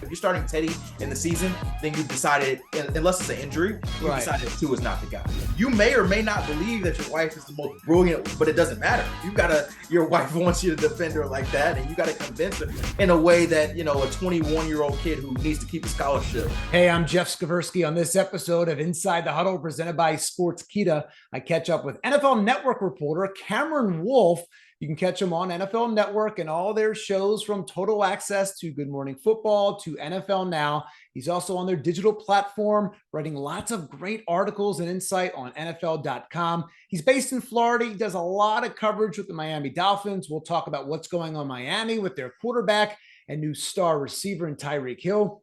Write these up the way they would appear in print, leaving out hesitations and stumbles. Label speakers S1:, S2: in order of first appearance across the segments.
S1: If you're starting Teddy in the season, then you've decided, unless it's an injury, you decided Tua is not the guy. You may or may not believe that your wife is the most brilliant, but it doesn't matter. Your wife wants you to defend her like that, and you got to convince her in a way that, a 21-year-old kid who needs to keep a scholarship.
S2: Hey, I'm Jeff Skversky. On this episode of Inside the Huddle, presented by Sportskeeda, I catch up with NFL Network reporter Cameron Wolfe. You can catch him on NFL Network and all their shows, from Total Access to Good Morning Football to NFL Now. He's also on their digital platform, writing lots of great articles and insight on NFL.com. He's based in Florida. He does a lot of coverage with the Miami Dolphins. We'll talk about what's going on in Miami with their quarterback and new star receiver in Tyreek Hill.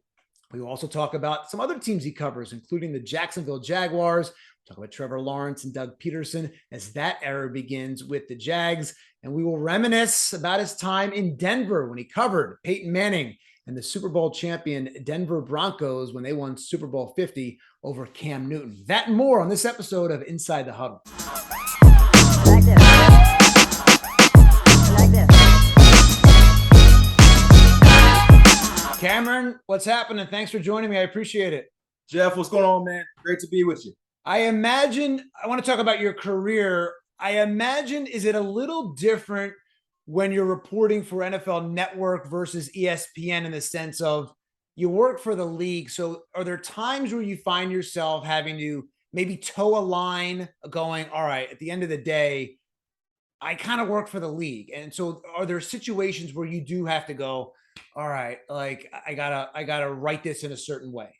S2: We will also talk about some other teams he covers, including the Jacksonville Jaguars. We'll talk about Trevor Lawrence and Doug Pederson as that era begins with the Jags. And we will reminisce about his time in Denver when he covered Peyton Manning and the Super Bowl champion Denver Broncos when they won Super Bowl 50 over Cam Newton. That and more on this episode of Inside the Huddle. Like this. Like this. Cameron, what's happening? Thanks for joining me. I appreciate it.
S1: Jeff, what's going on, man? Great to be with you.
S2: I want to talk about your career. I imagine, is it a little different when you're reporting for NFL Network versus ESPN in the sense of you work for the league? So are there times where you find yourself having to maybe toe a line going, all right, at the end of the day, I kind of work for the league. And so are there situations where you do have to go, all right, like I gotta write this in a certain way?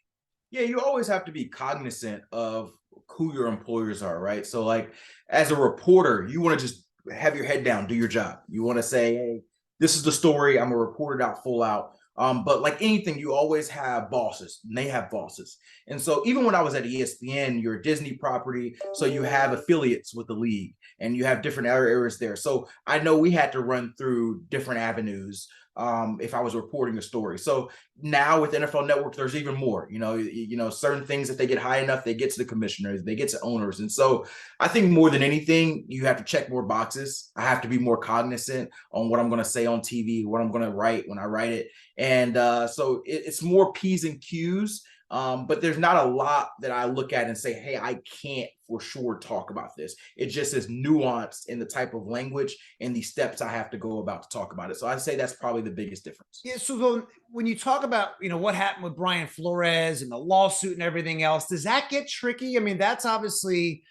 S1: Yeah, you always have to be cognizant of who your employers are, right? So like as a reporter, you want to just have your head down, do your job. You want to say, hey, this is the story. I'm going to report it out full out. But like anything, you always have bosses, and they have bosses. And so even when I was at ESPN, you're a Disney property, so you have affiliates with the league and you have different areas there. So I know we had to run through different avenues if I was reporting a story. So now with NFL Network, there's even more, certain things, if they get high enough, they get to the commissioners, they get to owners. And so I think more than anything, you have to check more boxes. I have to be more cognizant on what I'm going to say on TV, what I'm going to write when I write it. And so it's more P's and Q's. But there's not a lot that I look at and say, hey, I can't for sure talk about this. It just is nuanced in the type of language and the steps I have to go about to talk about it. So I'd say that's probably the biggest difference.
S2: Yeah. So when you talk about, what happened with Brian Flores and the lawsuit and everything else, does that get tricky? I mean, that's obviously,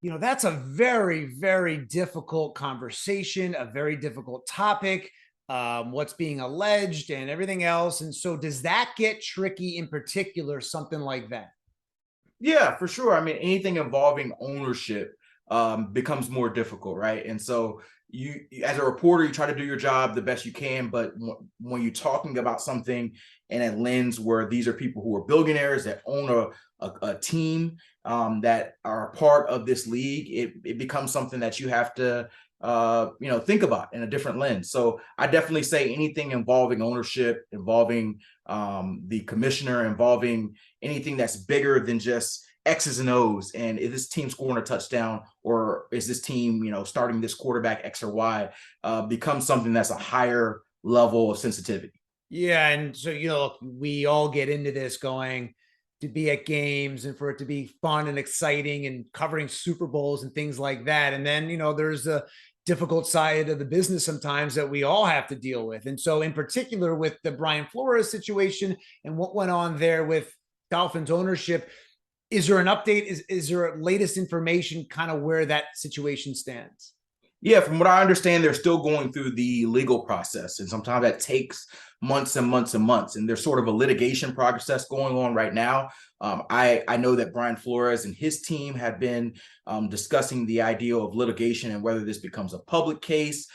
S2: that's a very, very difficult conversation, a very difficult topic. What's being alleged and everything else. And so does that get tricky in particular, something like that?
S1: Yeah, for sure. I mean, anything involving ownership becomes more difficult, right? And so you, as a reporter, you try to do your job the best you can. But when you're talking about something in a lens where these are people who are billionaires that own a team that are a part of this league, it becomes something that you have to think about in a different lens. So I definitely say anything involving ownership, involving the commissioner, involving anything that's bigger than just X's and O's. And is this team scoring a touchdown, or is this team, starting this quarterback X or Y, becomes something that's a higher level of sensitivity.
S2: Yeah. And so, we all get into this going to be at games and for it to be fun and exciting and covering Super Bowls and things like that. And then, there's a difficult side of the business sometimes that we all have to deal with. And so in particular with the Brian Flores situation and what went on there with Dolphins ownership, is there an update? Is there latest information kind of where that situation stands?
S1: Yeah, from what I understand, they're still going through the legal process. And sometimes that takes months and months and months. And there's sort of a litigation process going on right now. I know that Brian Flores and his team have been discussing the idea of litigation and whether this becomes a public case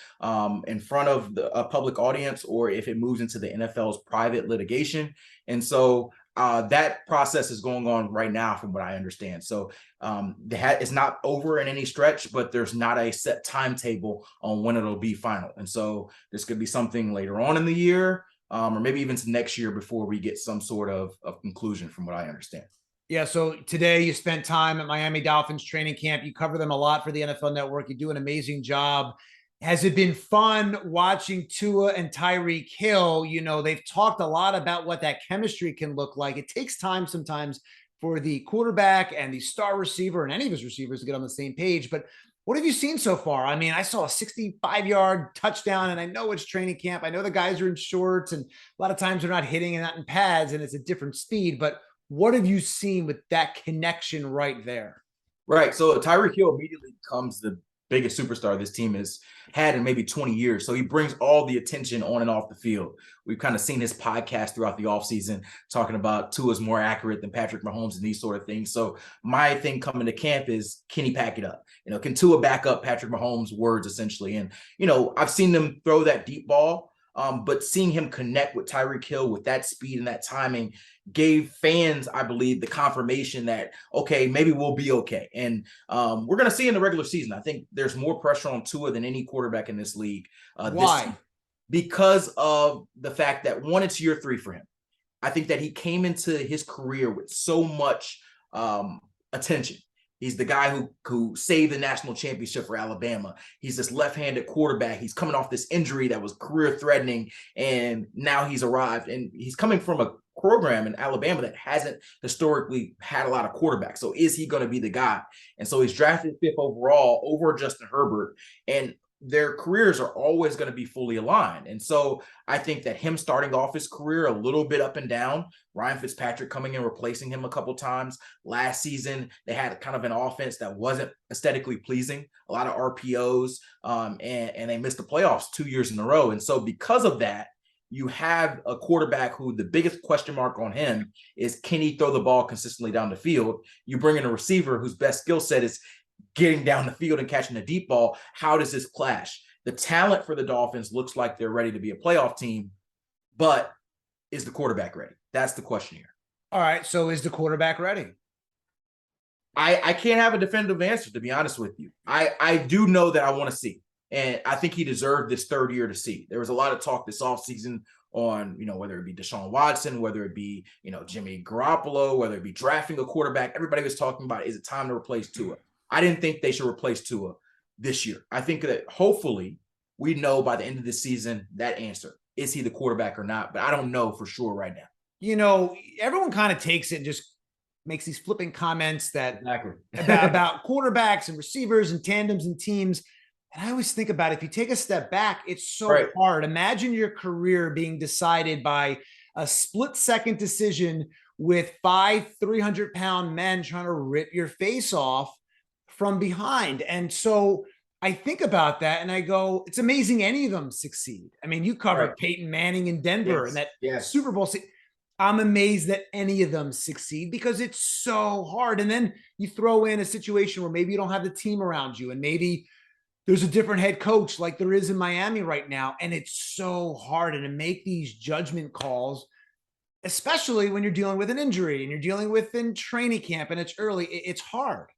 S1: in front of a public audience, or if it moves into the NFL's private litigation. And so that process is going on right now, from what I understand. So it's not over in any stretch, but there's not a set timetable on when it'll be final. And so this could be something later on in the year, or maybe even to next year before we get some sort of conclusion, from what I understand.
S2: Yeah. So today you spent time at Miami Dolphins training camp. You cover them a lot for the NFL Network. You do an amazing job. Has it been fun watching Tua and Tyreek Hill? You know, they've talked a lot about what that chemistry can look like. It takes time sometimes for the quarterback and the star receiver and any of his receivers to get on the same page. But what have you seen so far? I mean, I saw a 65-yard touchdown, and I know it's training camp. I know the guys are in shorts, and a lot of times they're not hitting and not in pads, and it's a different speed. But what have you seen with that connection right there?
S1: Right. So Tyreek Hill immediately becomes the biggest superstar this team has had in maybe 20 years. So he brings all the attention on and off the field. We've kind of seen his podcast throughout the offseason talking about Tua's more accurate than Patrick Mahomes and these sort of things. So my thing coming to camp is, can he pack it up? You know, can Tua back up Patrick Mahomes' words essentially? And, you know, I've seen them throw that deep ball. But seeing him connect with Tyreek Hill with that speed and that timing gave fans, I believe, the confirmation that, okay, maybe we'll be okay. And we're going to see in the regular season, I think there's more pressure on Tua than any quarterback in this league.
S2: Why?
S1: Because of the fact that, one, it's year 3 for him. I think that he came into his career with so much attention. He's the guy who saved the national championship for Alabama. He's this left-handed quarterback. He's coming off this injury that was career-threatening, and now he's arrived. And he's coming from a program in Alabama that hasn't historically had a lot of quarterbacks. So is he going to be the guy? And so he's drafted 5th overall over Justin Herbert. And their careers are always going to be fully aligned. And so I think that him starting off his career a little bit up and down, Ryan Fitzpatrick coming in, replacing him a couple times. Last season, they had kind of an offense that wasn't aesthetically pleasing, a lot of RPOs, and they missed the playoffs 2 years in a row. And so because of that, you have a quarterback who the biggest question mark on him is, can he throw the ball consistently down the field? You bring in a receiver whose best skill set is getting down the field and catching the deep ball. How does this clash? The talent for the Dolphins looks like they're ready to be a playoff team, but is the quarterback ready? That's the question here.
S2: All right. So is the quarterback ready?
S1: I can't have a definitive answer, to be honest with you. I do know that I want to see, and I think he deserved this 3rd year to see. There was a lot of talk this offseason on, you know, whether it be Deshaun Watson, whether it be, you know, Jimmy Garoppolo, whether it be drafting a quarterback. Everybody was talking about, is it time to replace Tua? I didn't think they should replace Tua this year. I think that hopefully we know by the end of the season that answer. Is he the quarterback or not? But I don't know for sure right now.
S2: You know, everyone kind of takes it and just makes these flipping comments that
S1: Exactly.
S2: about quarterbacks and receivers and tandems and teams. And I always think about, if you take a step back, it's so hard. Imagine your career being decided by a split-second decision with 5 300-pound men trying to rip your face off from behind. And so I think about that and I go, it's amazing any of them succeed. I mean, you covered Peyton Manning in Denver and that Super Bowl. I'm amazed that any of them succeed because it's so hard. And then you throw in a situation where maybe you don't have the team around you, and maybe there's a different head coach like there is in Miami right now. And it's so hard. And to make these judgment calls, especially when you're dealing with an injury and you're dealing with in training camp and it's early, it's hard.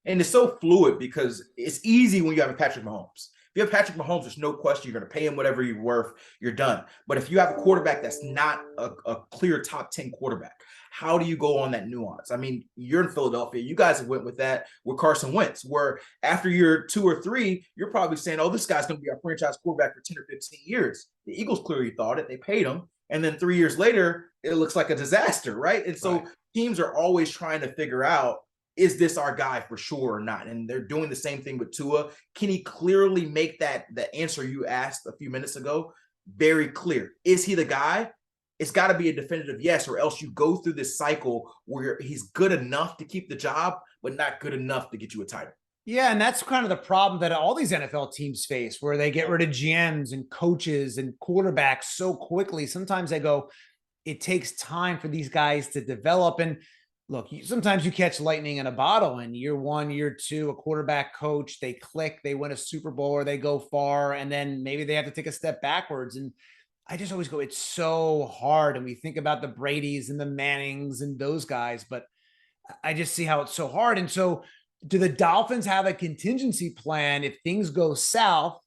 S1: And it's so fluid because it's easy when you have a Patrick Mahomes. If you have Patrick Mahomes, there's no question you're going to pay him whatever you're worth. You're done. But if you have a quarterback that's not a clear top 10 quarterback, how do you go on that nuance? I mean, you're in Philadelphia. You guys have went with that with Carson Wentz, where after year 2 or 3, you're probably saying, oh, this guy's going to be our franchise quarterback for 10 or 15 years. The Eagles clearly thought it. They paid him. And then 3 years later, it looks like a disaster, right? And so teams are always trying to figure out, is this our guy for sure or not? And they're doing the same thing with Tua. Can he clearly make that the answer you asked a few minutes ago very clear? Is he the guy? It's got to be a definitive yes, or else you go through this cycle where he's good enough to keep the job, but not good enough to get you a title.
S2: Yeah, and that's kind of the problem that all these NFL teams face, where they get rid of GMs and coaches and quarterbacks so quickly. Sometimes I go, it takes time for these guys to develop. And look, sometimes you catch lightning in a bottle, and year 1, year 2, a quarterback coach, they click, they win a Super Bowl or they go far, and then maybe they have to take a step backwards. And I just always go, it's so hard. And we think about the Bradys and the Mannings and those guys, but I just see how it's so hard. And so do the Dolphins have a contingency plan if things go south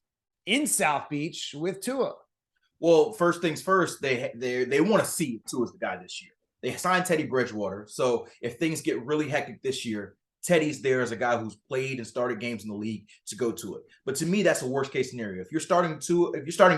S2: in South Beach with Tua?
S1: Well, first things first, they want to see if Tua's the guy this year. They signed Teddy Bridgewater. So if things get really hectic this year, Teddy's there as a guy who's played and started games in the league to go to it. But to me, that's a worst case scenario. If you're starting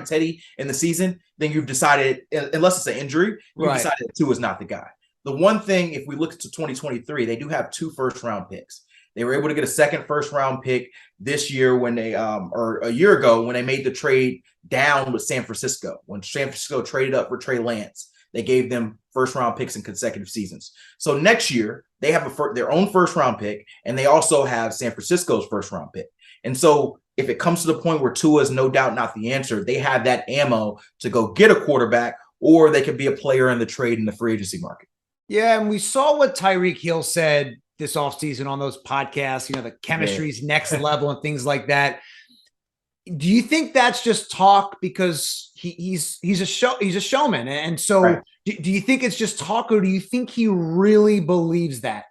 S1: Teddy in the season, then you've decided, unless it's an injury, you've decided that Tua is not the guy. The one thing, if we look to 2023, they do have 2 first-round picks. They were able to get a second first-round pick this year when they, or a year ago when they made the trade down with San Francisco. When San Francisco traded up for Trey Lance, they gave them first-round picks in consecutive seasons. So next year, they have their own first-round pick, and they also have San Francisco's first-round pick. And so if it comes to the point where Tua is no doubt not the answer, they have that ammo to go get a quarterback, or they could be a player in the trade in the free agency market.
S2: Yeah, and we saw what Tyreek Hill said this offseason on those podcasts, the chemistry's next level and things like that. Do you think that's just talk because he's a showman? And so do you think it's just talk, or do you think he really believes that?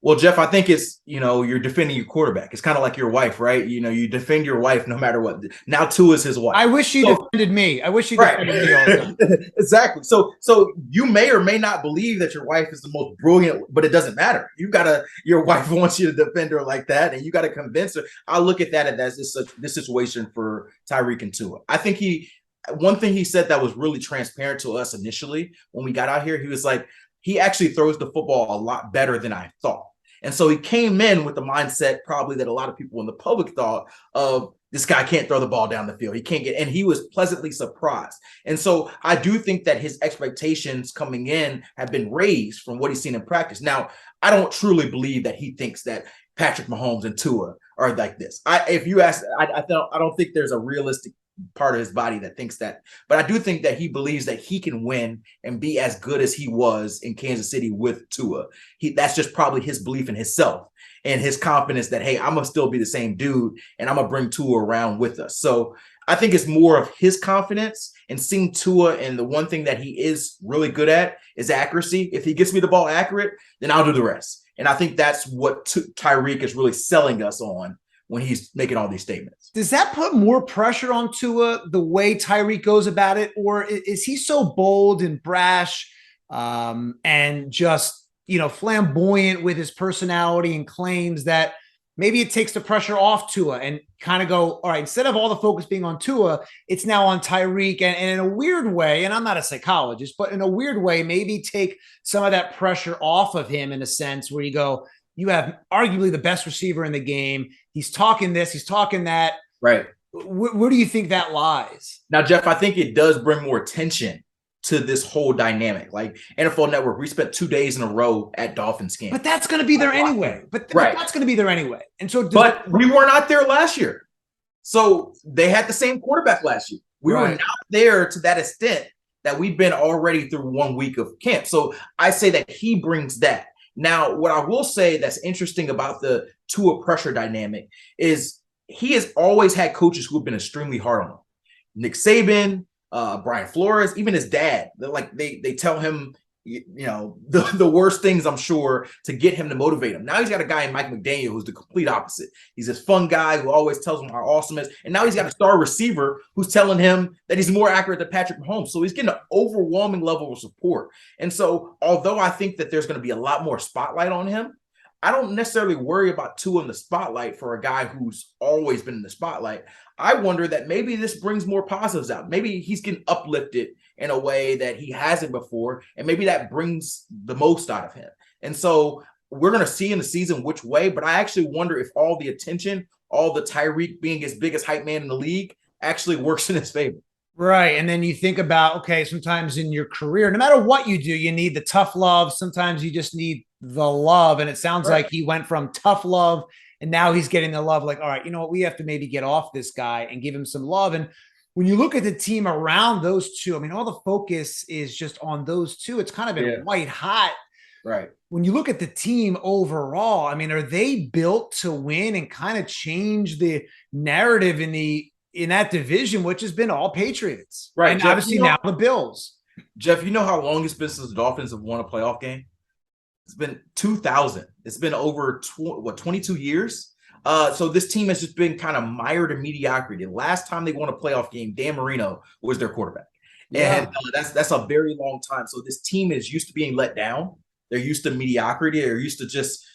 S1: Well, Jeff, I think it's, you're defending your quarterback. It's kind of like your wife, right? You defend your wife no matter what. Now Tua is his wife.
S2: I wish he defended me. I wish he defended me all the time.
S1: Exactly. So you may or may not believe that your wife is the most brilliant, but it doesn't matter. Your wife wants you to defend her like that, and you got to convince her. I look at that as this situation for Tyreek and Tua. I think one thing he said that was really transparent to us initially when we got out here, he was like, he actually throws the football a lot better than I thought. And so he came in with the mindset probably that a lot of people in the public thought of, this guy can't throw the ball down the field. He can't and he was pleasantly surprised. And so I do think that his expectations coming in have been raised from what he's seen in practice. Now, I don't truly believe that he thinks that Patrick Mahomes and Tua are like this. If you ask, I don't think there's a realistic part of his body that thinks that, but I do think that he believes that he can win and be as good as he was in Kansas City with Tua. That's just probably his belief in himself and his confidence that, hey, I'm gonna still be the same dude and I'm gonna bring Tua around with us. So I think it's more of his confidence and seeing Tua, and the one thing that he is really good at is accuracy. If he gets me the ball accurate, then I'll do the rest. And I think that's what Tyreek is really selling us on when he's making all these statements.
S2: Does that put more pressure on Tua, the way Tyreek goes about it? Or is he so bold and brash and just, flamboyant with his personality and claims that maybe it takes the pressure off Tua and kind of go, all right, instead of all the focus being on Tua, it's now on Tyreek, and in a weird way, and I'm not a psychologist, but in a weird way, maybe take some of that pressure off of him in a sense where you go, you have arguably the best receiver in the game. He's talking this, he's talking that.
S1: Right.
S2: Where do you think that lies?
S1: Now, Jeff, I think it does bring more attention to this whole dynamic. Like NFL Network, we spent 2 days in a row at Dolphins game.
S2: But that's going to be there anyway. But that's going to be there anyway. And so,
S1: but we were not there last year. So they had the same quarterback last year. We were not there to that extent that we've been already through 1 week of camp. So I say that he brings that. Now, what I will say that's interesting about the Tua pressure dynamic is he has always had coaches who have been extremely hard on him. Nick Saban, Brian Flores, even his dad. They tell him, the worst things, I'm sure, to get him to motivate him. Now he's got a guy in Mike McDaniel who's the complete opposite. He's this fun guy who always tells him how awesome he is. And now he's got a star receiver who's telling him that he's more accurate than Patrick Mahomes. So he's getting an overwhelming level of support. And so although I think that there's going to be a lot more spotlight on him, I don't necessarily worry about Tua in the spotlight for a guy who's always been in the spotlight. I wonder that maybe this brings more positives out. Maybe he's getting uplifted in a way that he hasn't before, and maybe that brings the most out of him. And so we're going to see in the season which way, but I actually wonder if all the attention, all the Tyreek being his biggest hype man in the league actually works in his favor.
S2: Right. And then you think about, okay, sometimes in your career, no matter what you do, you need the tough love. Sometimes you just need the love. And it sounds like he went from tough love and now he's getting the love. Like, all right, you know what? We have to maybe get off this guy and give him some love. And when you look at the team around those two, I mean, all the focus is just on those two. It's kind of been white hot.
S1: Right.
S2: When you look at the team overall, I mean, are they built to win and kind of change the narrative in that division, which has been all Patriots?
S1: Right.
S2: And
S1: Jeff,
S2: obviously now the Bills.
S1: Jeff, you know how long it's been since the Dolphins have won a playoff game? It's been 2000. It's been over 22 years. So this team has just been kind of mired in mediocrity. The last time they won a playoff game, Dan Marino was their quarterback. And that's a very long time. So this team is used to being let down. They're used to mediocrity. They're used to just,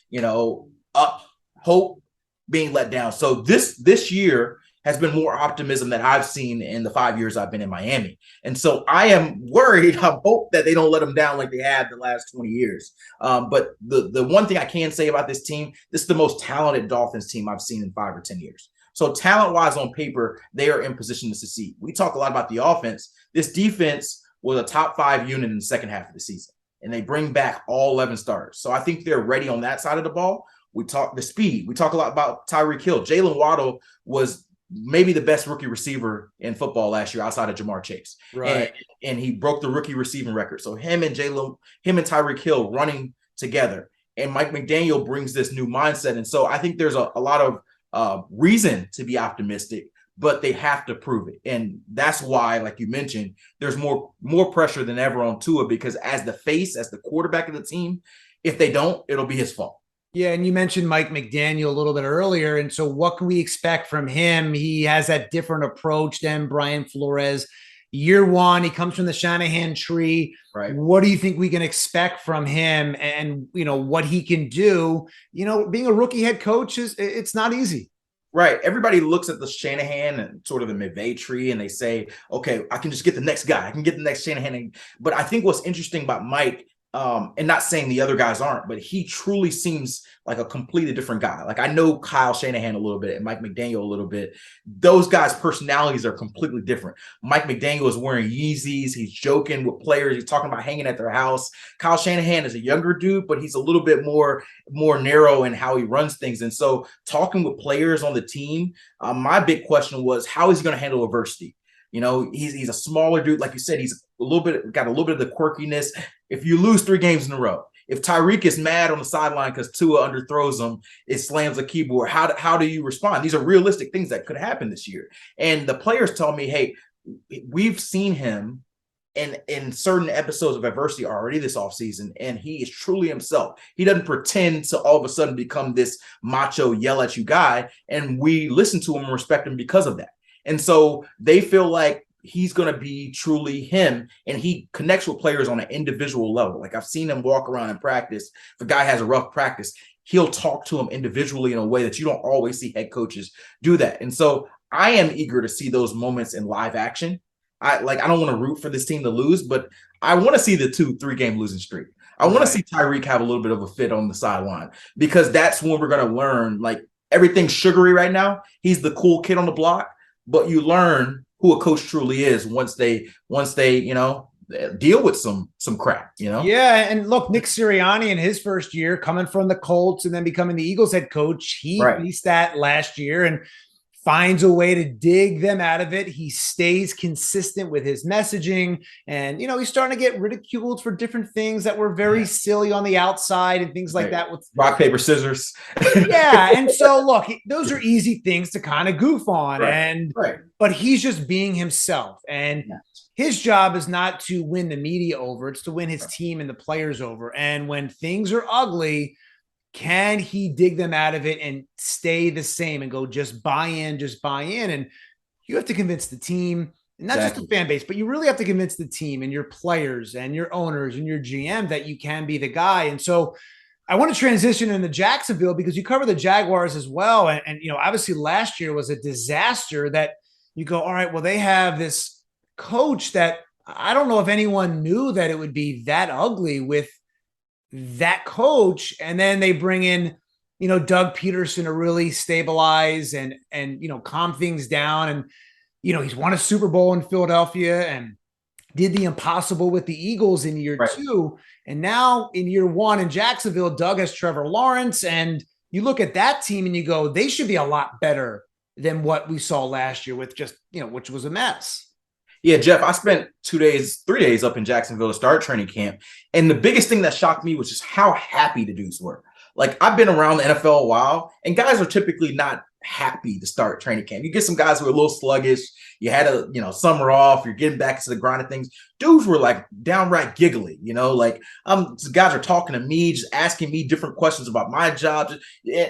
S1: hope being let down. So this year has been more optimism than I've seen in the 5 years I've been in Miami. And so I am worried. I hope that they don't let them down like they have the last 20 years. But the one thing I can say about this team, this is the most talented Dolphins team I've seen in 5 or 10 years. So talent-wise on paper, they are in position to succeed. We talk a lot about the offense. This defense was a top 5 unit in the second half of the season, and they bring back all 11 starters. So I think they're ready on that side of the ball. We talk the speed. We talk a lot about Tyreek Hill. Jalen Waddle was maybe the best rookie receiver in football last year outside of Jamar Chase.
S2: Right.
S1: And he broke the rookie receiving record. So him and Tyreek Hill running together. And Mike McDaniel brings this new mindset. And so I think there's a lot of reason to be optimistic, but they have to prove it. And that's why, like you mentioned, there's more pressure than ever on Tua, because as the quarterback of the team, if they don't, it'll be his fault.
S2: Yeah, and you mentioned Mike McDaniel a little bit earlier. And so what can we expect from him? He has that different approach than Brian Flores. Year one, he comes from the Shanahan tree.
S1: Right.
S2: What do you think we can expect from him, and what he can do? Being a rookie head coach it's not easy.
S1: Right. Everybody looks at the Shanahan and sort of the McVay tree, and they say, okay, I can just get the next guy. I can get the next Shanahan. But I think what's interesting about Mike, and not saying the other guys aren't, but he truly seems like a completely different guy. Like, I know Kyle Shanahan a little bit and Mike McDaniel a little bit. Those guys' personalities are completely different. Mike McDaniel is wearing Yeezys. He's joking with players. He's talking about hanging at their house. Kyle Shanahan is a younger dude, but he's a little bit more narrow in how he runs things. And so talking with players on the team, my big question was, how is he going to handle adversity? He's a smaller dude. Like you said, he's got a little bit of the quirkiness. If you lose 3 games in a row, if Tyreek is mad on the sideline because Tua underthrows him, it slams the keyboard. How do you respond? These are realistic things that could happen this year. And the players tell me, hey, we've seen him in certain episodes of adversity already this offseason, and he is truly himself. He doesn't pretend to all of a sudden become this macho, yell at you guy. And we listen to him and respect him because of that. And so they feel like he's going to be truly him, and he connects with players on an individual level. Like, I've seen him walk around in practice. If a guy has a rough practice, he'll talk to him individually in a way that you don't always see head coaches do that. And so I am eager to see those moments in live action. I don't want to root for this team to lose, but I want to see the 2-3 game losing streak. I want to see Tyreek have a little bit of a fit on the sideline, because that's when we're going to learn, like, everything's sugary right now. He's the cool kid on the block, but you learn who a coach truly is once they deal with some crap.
S2: Yeah, and look, Nick Sirianni in his first year, coming from the Colts and then becoming the Eagles head coach, he faced that last year and finds a way to dig them out of it. He stays consistent with his messaging, and he's starting to get ridiculed for different things that were very silly on the outside and things like that with
S1: rock, paper, scissors.
S2: Yeah, and so look, those are easy things to kind of goof on, but he's just being himself, and his job is not to win the media over, it's to win his team and the players over. And when things are ugly, can he dig them out of it and stay the same and go, just buy in? And you have to convince the team, and not just the fan base, but you really have to convince the team and your players and your owners and your GM that you can be the guy. And so I want to transition into Jacksonville, because you cover the Jaguars as well. And obviously last year was a disaster that you go, all right, well, they have this coach that I don't know if anyone knew that it would be that ugly with that coach. And then they bring in, Doug Pederson to really stabilize and calm things down. And, he's won a Super Bowl in Philadelphia and did the impossible with the Eagles in year 2. And now in year 1 in Jacksonville, Doug has Trevor Lawrence. And you look at that team and you go, they should be a lot better than what we saw last year with just, which was a mess.
S1: Yeah, Jeff, I spent 3 days up in Jacksonville to start training camp. And the biggest thing that shocked me was just how happy the dudes were. Like, I've been around the NFL a while, and guys are typically not happy to start training camp. You get some guys who are a little sluggish. You had a summer off. You're getting back to the grind of things. Dudes were like downright giggly, guys are talking to me, just asking me different questions about my job.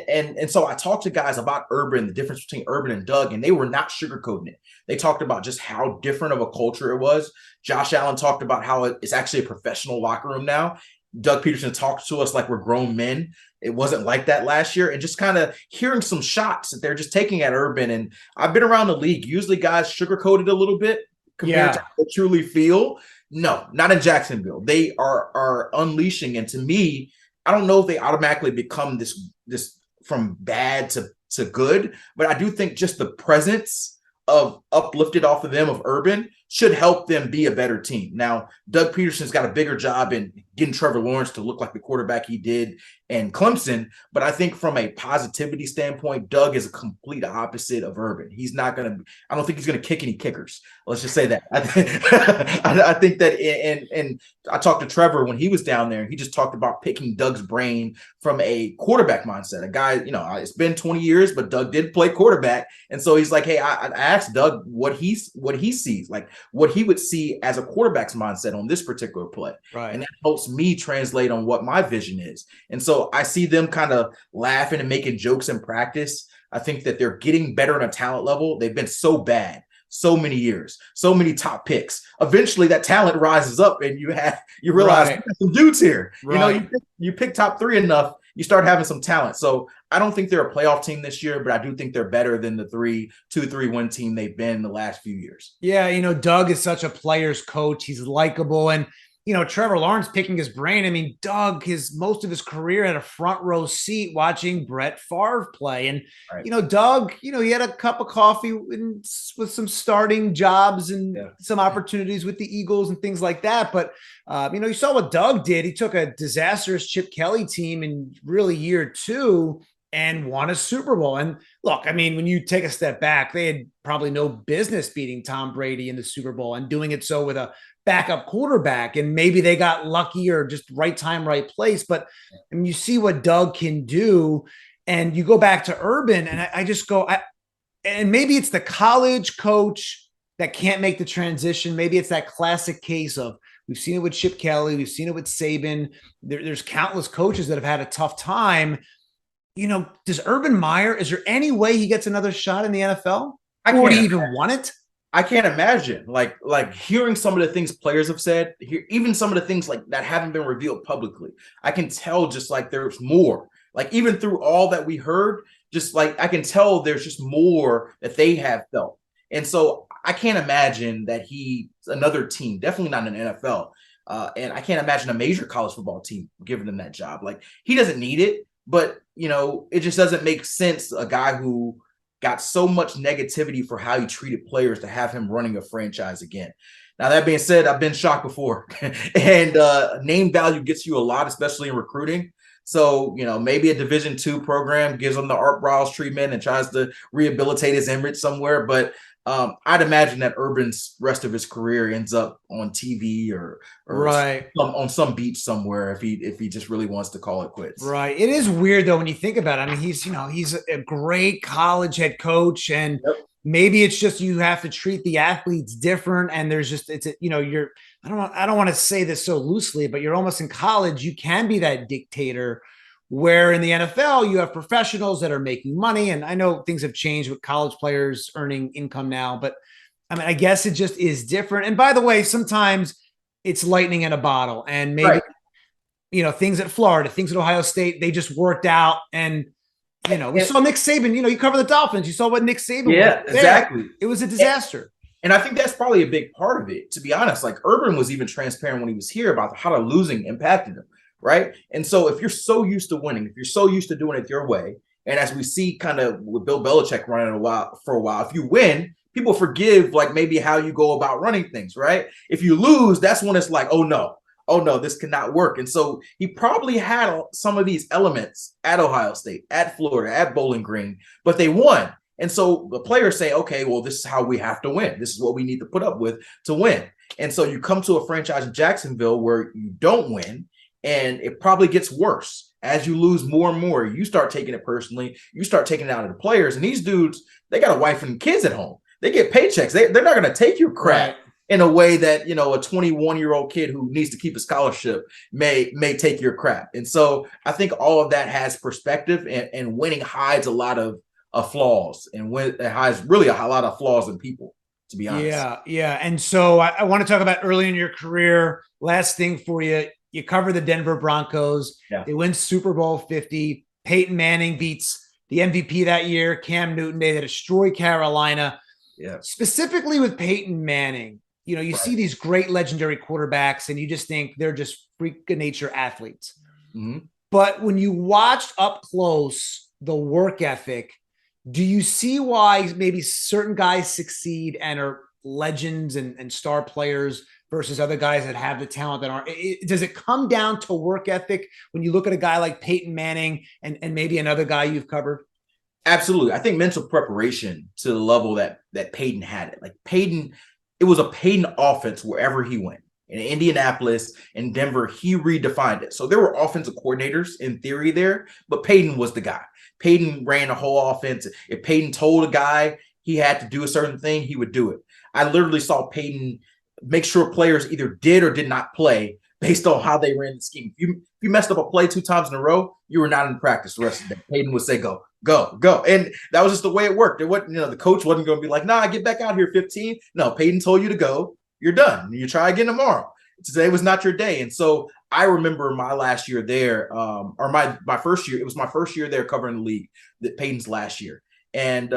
S1: And so I talked to guys about Urban, the difference between Urban and Doug, and they were not sugarcoating it. They talked about just how different of a culture it was. Josh Allen talked about how it's actually a professional locker room now. Doug Pederson talks to us like we're grown men. It wasn't like that last year. And just kind of hearing some shots that they're just taking at Urban. And I've been around the league. Usually guys sugarcoat it a little bit compared to how they truly feel. No, not in Jacksonville. They are unleashing. And to me, I don't know if they automatically become this from bad to good, but I do think just the presence of uplifted off of them of Urban should help them be a better team. Now, Doug Peterson's got a bigger job in getting Trevor Lawrence to look like the quarterback he did in Clemson, but I think from a positivity standpoint, Doug is a complete opposite of Urban. He's not going to – I don't think he's going to kick any kickers. Let's just say that. I think that – and I talked to Trevor when he was down there, and he just talked about picking Doug's brain from a quarterback mindset. A guy, it's been 20 years, but Doug did play quarterback, and so he's like, hey, I asked Doug what he sees, like what he would see as a quarterback's mindset on this particular play.
S2: Right.
S1: And that helps me translate on what my vision is. And so I see them kind of laughing and making jokes in practice. I think that they're getting better on a talent level. They've been so bad so many years, so many top picks. Eventually that talent rises up and you realize right. Some dudes here. Right. You pick top 3 enough, you start having some talent. So I don't think they're a playoff team this year, but I do think they're better than the 2-3 win team they've been the last few years.
S2: Yeah, Doug is such a player's coach. He's likable. And Trevor Lawrence picking his brain. I mean, Doug, most of his career had a front row seat watching Brett Favre play. And, right. Doug, he had a cup of coffee with some starting jobs and some opportunities with the Eagles and things like that. But, you saw what Doug did. He took a disastrous Chip Kelly team in really year 2 and won a Super Bowl. And look, I mean, when you take a step back, they had probably no business beating Tom Brady in the Super Bowl and doing it so with a backup quarterback. And maybe they got lucky or just right time, right place. But I mean, you see what Doug can do. And you go back to Urban, and I just go, and maybe it's the college coach that can't make the transition. Maybe it's that classic case of, we've seen it with Chip Kelly, we've seen it with Saban. There's countless coaches that have had a tough time. Does Urban Meyer, is there any way he gets another shot in the NFL? Or do you even want it?
S1: I can't imagine. Like hearing some of the things players have said, even some of the things like that haven't been revealed publicly. I can tell just like there's more. Like even through all that we heard, just like I can tell there's just more that they have felt. And so I can't imagine that another team, definitely not an NFL. And I can't imagine a major college football team giving him that job. Like he doesn't need it, but it just doesn't make sense. A guy who got so much negativity for how he treated players to have him running a franchise again. Now, that being said, I've been shocked before. And name value gets you a lot, especially in recruiting. So, maybe a Division II program gives him the Art Briles treatment and tries to rehabilitate his image somewhere. But I'd imagine that Urban's rest of his career ends up on TV or
S2: right.
S1: on some beach somewhere if he just really wants to call it quits.
S2: Right. It is weird though when you think about it. I mean, he's a great college head coach, and maybe it's just you have to treat the athletes different. And there's just you're I don't want to say this so loosely, but you're almost in college. You can be that dictator. Where in the NFL, you have professionals that are making money. And I know things have changed with college players earning income now, but I mean, I guess it just is different. And by the way, sometimes it's lightning in a bottle, and maybe, things at Florida, things at Ohio State, they just worked out. And, we saw Nick Saban, you cover the Dolphins. You saw what Nick Saban
S1: was. Exactly.
S2: It was a disaster.
S1: And I think that's probably a big part of it, to be honest. Like Urban was even transparent when he was here about how the losing impacted him. Right. And so if you're so used to winning, if you're so used to doing it your way, and as we see kind of with Bill Belichick running for a while, if you win, people forgive like maybe how you go about running things. Right. If you lose, that's when it's like, oh, no, this cannot work. And so he probably had some of these elements at Ohio State, at Florida, at Bowling Green, but they won. And so the players say, OK, well, this is how we have to win. This is what we need to put up with to win. And so you come to a franchise in Jacksonville where you don't win. And it probably gets worse as you lose more and more. You start taking it personally. You start taking it out of the players. And these dudes, they got a wife and kids at home. They get paychecks. They're not going to take your crap in a way that, a 21-year-old kid who needs to keep a scholarship may take your crap. And so I think all of that has perspective, and winning hides a lot of flaws, and it hides really a lot of flaws in people, to be honest.
S2: Yeah. And so I want to talk about early in your career. Last thing for you. You cover the Denver Broncos.
S1: Yeah.
S2: They win Super Bowl 50. Peyton Manning beats the MVP that year, Cam Newton. They destroy Carolina.
S1: Yeah.
S2: Specifically with Peyton Manning, you
S1: Right.
S2: see these great legendary quarterbacks and you just think they're just freak of nature athletes.
S1: Mm-hmm.
S2: But when you watched up close the work ethic, do you see why maybe certain guys succeed and are legends and star players versus other guys that have the talent that aren't? Does it come down to work ethic when you look at a guy like Peyton Manning and maybe another guy you've covered?
S1: Absolutely. I think mental preparation to the level that Peyton had it. Like Peyton, it was a Peyton offense wherever he went. In Indianapolis and Denver, he redefined it. So there were offensive coordinators in theory there, but Peyton was the guy. Peyton ran the whole offense. If Peyton told a guy he had to do a certain thing, he would do it. I literally saw Peyton make sure players either did or did not play based on how they ran the scheme. If you messed up a play 2 times in a row, you were not in practice the rest of the day. Peyton would say, go. And that was just the way it worked. It wasn't, the coach wasn't going to be like, nah, get back out here, 15. No, Peyton told you to go. You're done. You try again tomorrow. Today was not your day. And so I remember my last year there, or my first year. It was my first year there covering the league, that Peyton's last year. And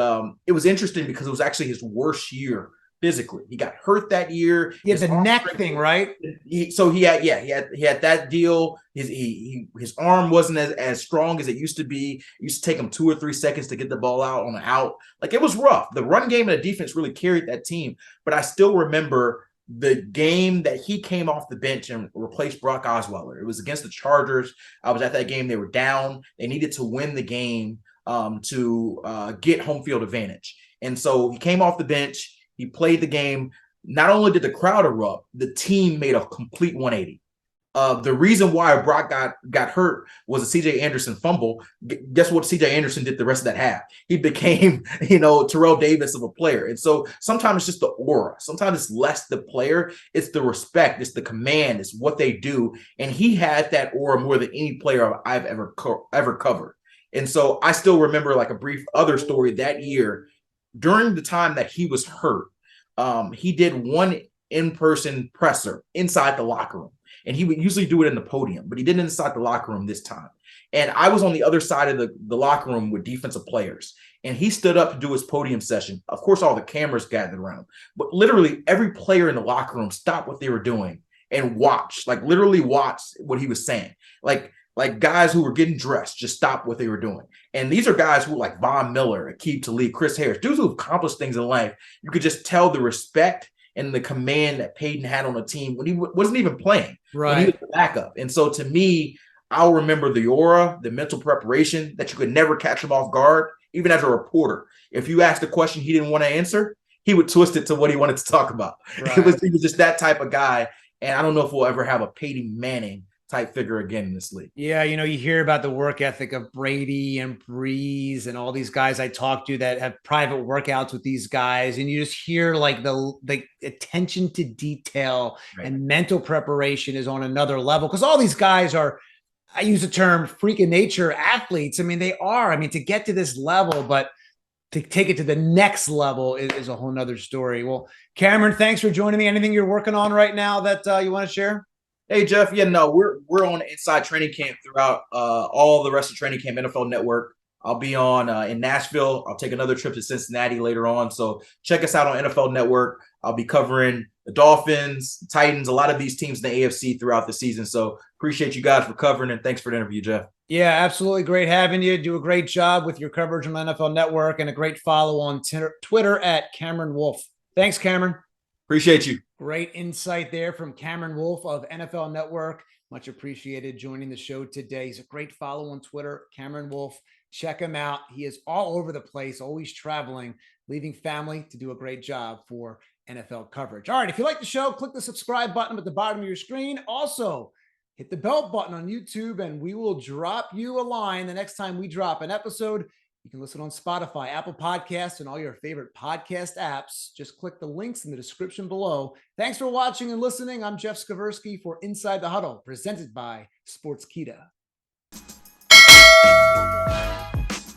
S1: it was interesting because it was actually his worst year physically. He got hurt that year.
S2: He had the neck thing, right?
S1: He had that deal. His arm wasn't as strong as it used to be. It used to take him 2 or 3 seconds to get the ball out on the out. Like, it was rough. The run game and the defense really carried that team. But I still remember the game that he came off the bench and replaced Brock Osweiler. It was against the Chargers. I was at that game. They were down. They needed to win the game to get home field advantage. And so he came off the bench. He played the game. Not only did the crowd erupt, the team made a complete 180. The reason why Brock got hurt was a C.J. Anderson fumble. Guess what C.J. Anderson did the rest of that half? He became, Terrell Davis of a player. And so sometimes it's just the aura. Sometimes it's less the player. It's the respect. It's the command. It's what they do. And he had that aura more than any player I've ever covered. And so I still remember, like, a brief other story that year. During the time that he was hurt, he did one in-person presser inside the locker room. And he would usually do it in the podium, but he did it inside the locker room this time. And I was on the other side of the locker room with defensive players. And he stood up to do his podium session. Of course, all the cameras gathered around. But literally every player in the locker room stopped what they were doing and watched, like literally watched what he was saying. Like guys who were getting dressed just stopped what they were doing. And these are guys who, like Von Miller, Aqib Talib, Chris Harris, dudes who have accomplished things in life. You could just tell the respect and the command that Peyton had on the team when he wasn't even playing,
S2: right?
S1: When he was the backup. And so to me, I'll remember the aura, the mental preparation, that you could never catch him off guard, even as a reporter. If you asked a question he didn't want to answer, he would twist it to what he wanted to talk about. Right. He was just that type of guy. And I don't know if we'll ever have a Peyton Manning type figure again in this league.
S2: Yeah, you hear about the work ethic of Brady and Breeze and all these guys I talk to that have private workouts with these guys, and you just hear like the attention to detail, right, and mental preparation is on another level, because all these guys are, I use the term freak of nature athletes. I mean, they are. I mean, to get to this level, but to take it to the next level is a whole nother story. Well, Cameron, thanks for joining me. Anything you're working on right now that you want to share?
S1: Hey, Jeff. Yeah, no, we're on Inside Training Camp throughout all the rest of training camp, NFL Network. I'll be on in Nashville. I'll take another trip to Cincinnati later on. So check us out on NFL Network. I'll be covering the Dolphins, Titans, a lot of these teams in the AFC throughout the season. So appreciate you guys for covering, and thanks for the interview, Jeff.
S2: Yeah, absolutely. Great having you. Do a great job with your coverage on the NFL Network, and a great follow on Twitter at Cameron Wolfe. Thanks, Cameron.
S1: Appreciate you.
S2: Great insight there from Cameron Wolfe of NFL Network. Much appreciated joining the show today. He's a great follow on Twitter, Cameron Wolfe. Check him out. He is all over the place, always traveling, leaving family to do a great job for NFL coverage. All right, if you like the show, click the subscribe button at the bottom of your screen. Also, hit the bell button on YouTube, and we will drop you a line the next time we drop an episode. You can listen on Spotify, Apple Podcasts, and all your favorite podcast apps. Just click the links in the description below. Thanks for watching and listening. I'm Jeff Skversky for Inside the Huddle, presented by Sportskeeda.